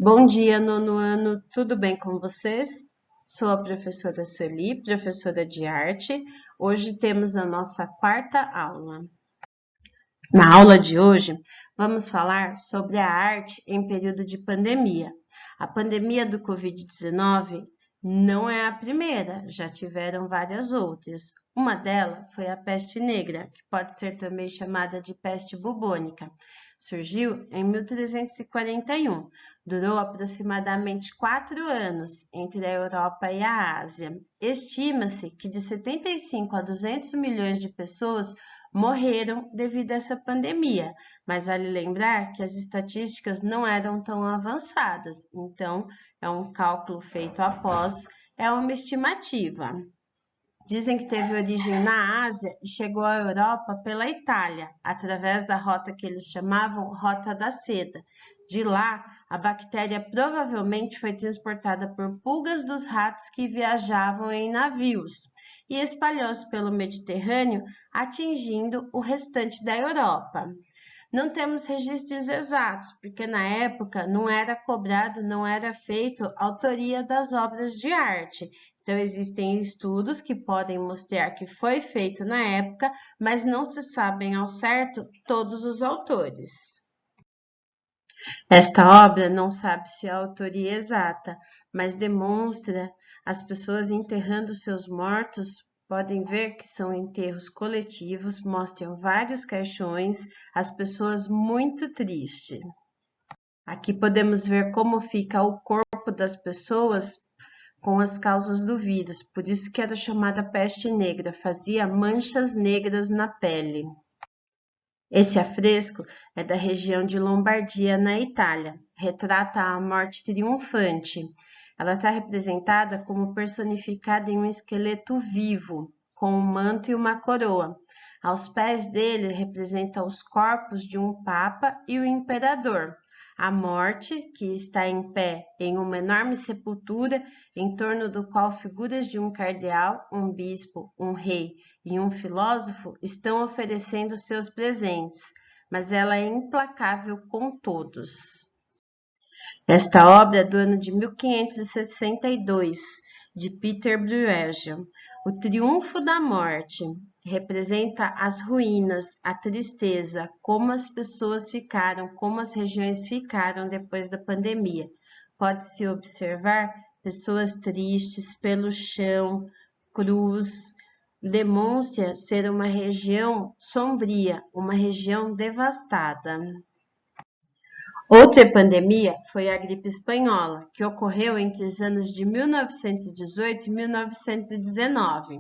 Bom dia, nono ano, tudo bem com vocês? Sou a professora Sueli, professora de arte. Hoje temos a nossa quarta aula. Na aula de hoje, vamos falar sobre a arte em período de pandemia. A pandemia do Covid-19 não é a primeira, já tiveram várias outras. Uma delas foi a peste negra, que pode ser também chamada de peste bubônica. Surgiu em 1341, durou aproximadamente 4 anos entre a Europa e a Ásia. Estima-se que de 75 a 200 milhões de pessoas morreram devido a essa pandemia, mas vale lembrar que as estatísticas não eram tão avançadas, então é um cálculo feito após, é uma estimativa. Dizem que teve origem na Ásia e chegou à Europa pela Itália, através da rota que eles chamavam Rota da Seda. De lá, a bactéria provavelmente foi transportada por pulgas dos ratos que viajavam em navios e espalhou-se pelo Mediterrâneo, atingindo o restante da Europa. Não temos registros exatos, porque na época não era cobrado, não era feito autoria das obras de arte. Então, existem estudos que podem mostrar que foi feito na época, mas não se sabem ao certo todos os autores. Esta obra não sabe-se a autoria exata, mas demonstra as pessoas enterrando seus mortos. Podem ver que são enterros coletivos, mostram vários caixões, as pessoas muito tristes. Aqui podemos ver como fica o corpo das pessoas com as causas do vírus, por isso que era chamada peste negra, fazia manchas negras na pele. Esse afresco é da região de Lombardia, na Itália. Retrata a morte triunfante. Ela está representada como personificada em um esqueleto vivo, com um manto e uma coroa. Aos pés dele representa os corpos de um papa e o imperador. A morte, que está em pé em uma enorme sepultura, em torno do qual figuras de um cardeal, um bispo, um rei e um filósofo estão oferecendo seus presentes, mas ela é implacável com todos. Esta obra é do ano de 1562, de Peter Bruegel. O triunfo da morte representa as ruínas, a tristeza, como as pessoas ficaram, como as regiões ficaram depois da pandemia. Pode-se observar pessoas tristes pelo chão, cruz, demonstra ser uma região sombria, uma região devastada. Outra pandemia foi a gripe espanhola, que ocorreu entre os anos de 1918 e 1919.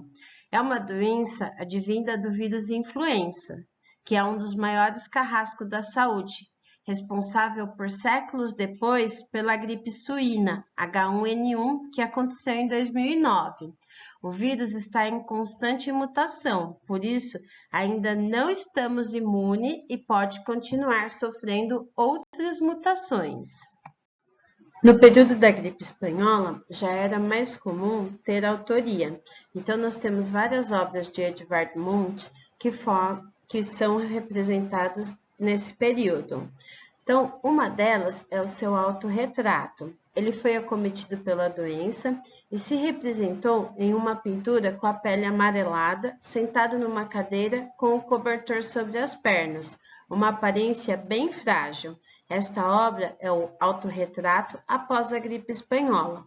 É uma doença advinda do vírus influenza, que é um dos maiores carrascos da saúde, responsável por séculos depois pela gripe suína H1N1, que aconteceu em 2009. O vírus está em constante mutação, por isso ainda não estamos imunes e pode continuar sofrendo outras mutações. No período da gripe espanhola, já era mais comum ter autoria. Então, nós temos várias obras de Edvard Munch que são representadas nesse período. Então, uma delas é o seu autorretrato. Ele foi acometido pela doença e se representou em uma pintura com a pele amarelada, sentado numa cadeira com o cobertor sobre as pernas, uma aparência bem frágil. Esta obra é o autorretrato após a gripe espanhola.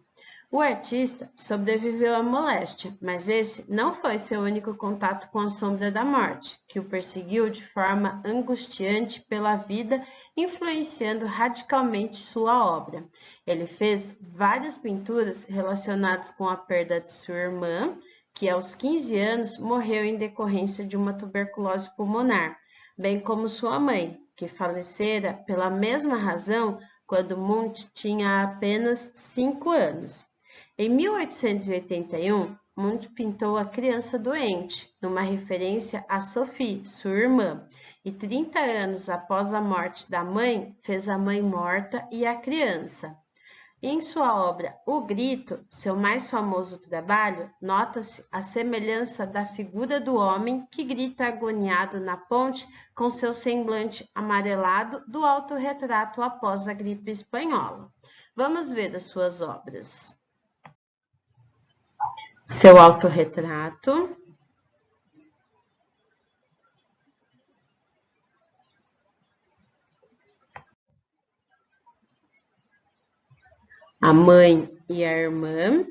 O artista sobreviveu à moléstia, mas esse não foi seu único contato com a sombra da morte, que o perseguiu de forma angustiante pela vida, influenciando radicalmente sua obra. Ele fez várias pinturas relacionadas com a perda de sua irmã, que aos 15 anos morreu em decorrência de uma tuberculose pulmonar, bem como sua mãe, que falecera pela mesma razão quando Munch tinha apenas 5 anos. Em 1881, Munch pintou A Criança Doente, numa referência a Sophie, sua irmã, e 30 anos após a morte da mãe, fez A Mãe Morta e a Criança. Em sua obra O Grito, seu mais famoso trabalho, nota-se a semelhança da figura do homem que grita agoniado na ponte com seu semblante amarelado do autorretrato após a gripe espanhola. Vamos ver as suas obras. Seu autorretrato. A mãe e a irmã.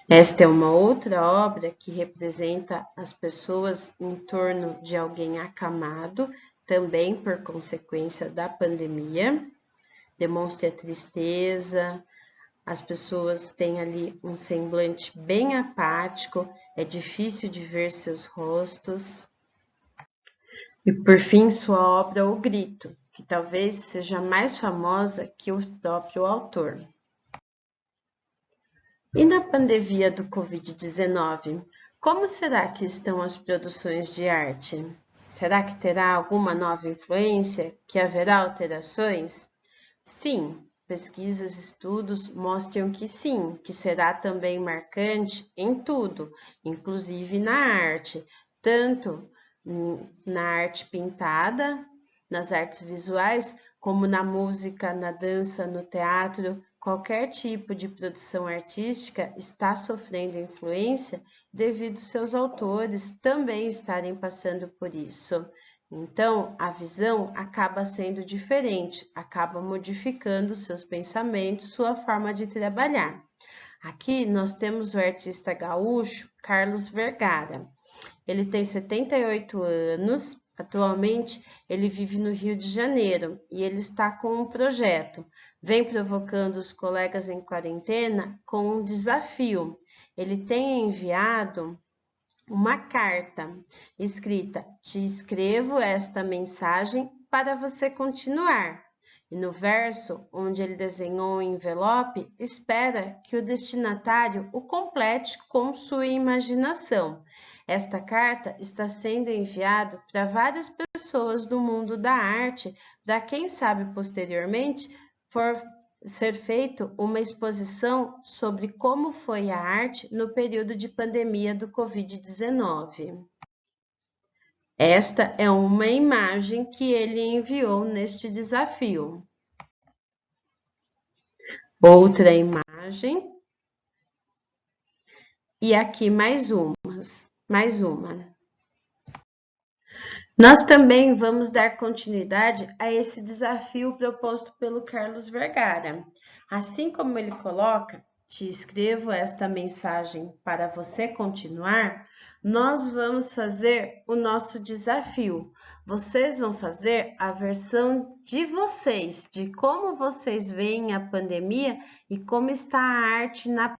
Esta é uma outra obra que representa as pessoas em torno de alguém acamado, também por consequência da pandemia. Demonstra tristeza, as pessoas têm ali um semblante bem apático, é difícil de ver seus rostos. E por fim, sua obra O Grito, que talvez seja mais famosa que o próprio autor. E na pandemia do Covid-19, como será que estão as produções de arte? Será que terá alguma nova influência? Que haverá alterações? Sim, pesquisas e estudos mostram que sim, que será também marcante em tudo, inclusive na arte, tanto na arte pintada, nas artes visuais, como na música, na dança, no teatro. Qualquer tipo de produção artística está sofrendo influência devido seus autores também estarem passando por isso. Então, a visão acaba sendo diferente, acaba modificando seus pensamentos, sua forma de trabalhar. Aqui nós temos o artista gaúcho Carlos Vergara. Ele tem 78 anos, atualmente ele vive no Rio de Janeiro e ele está com um projeto. Vem provocando os colegas em quarentena com um desafio. Ele tem enviado uma carta escrita: te escrevo esta mensagem para você continuar. E no verso, onde ele desenhou um envelope, espera que o destinatário o complete com sua imaginação. Esta carta está sendo enviada para várias pessoas do mundo da arte, para quem sabe posteriormente for ser feito uma exposição sobre como foi a arte no período de pandemia do Covid-19. Esta é uma imagem que ele enviou neste desafio. Outra imagem. E aqui mais uma. Nós também vamos dar continuidade a esse desafio proposto pelo Carlos Vergara. Assim como ele coloca, te escrevo esta mensagem para você continuar, nós vamos fazer o nosso desafio. Vocês vão fazer a versão de vocês, de como vocês veem a pandemia e como está a arte na.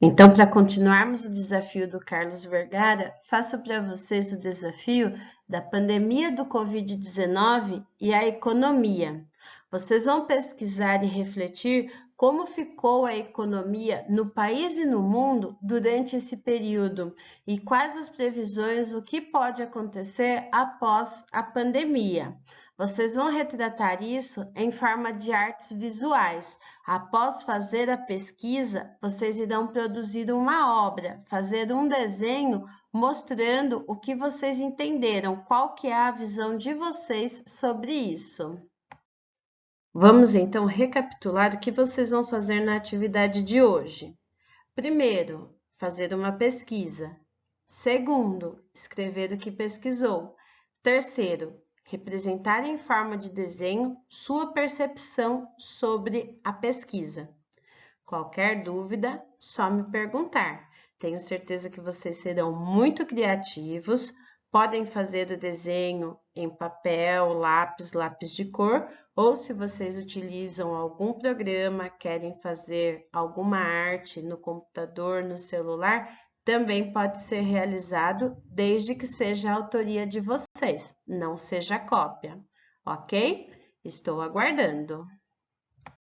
Então, para continuarmos o desafio do Carlos Vergara, faço para vocês o desafio da pandemia do Covid-19 e a economia. Vocês vão pesquisar e refletir como ficou a economia no país e no mundo durante esse período e quais as previsões, o que pode acontecer após a pandemia. Vocês vão retratar isso em forma de artes visuais. Após fazer a pesquisa, vocês irão produzir uma obra, fazer um desenho mostrando o que vocês entenderam, qual que é a visão de vocês sobre isso. Vamos então recapitular o que vocês vão fazer na atividade de hoje. Primeiro, fazer uma pesquisa. Segundo, escrever o que pesquisou. Terceiro, representar em forma de desenho sua percepção sobre a pesquisa. Qualquer dúvida, só me perguntar. Tenho certeza que vocês serão muito criativos, podem fazer o desenho em papel, lápis de cor, ou se vocês utilizam algum programa, querem fazer alguma arte no computador, no celular, também pode ser realizado desde que seja a autoria de vocês, não seja cópia, ok? Estou aguardando.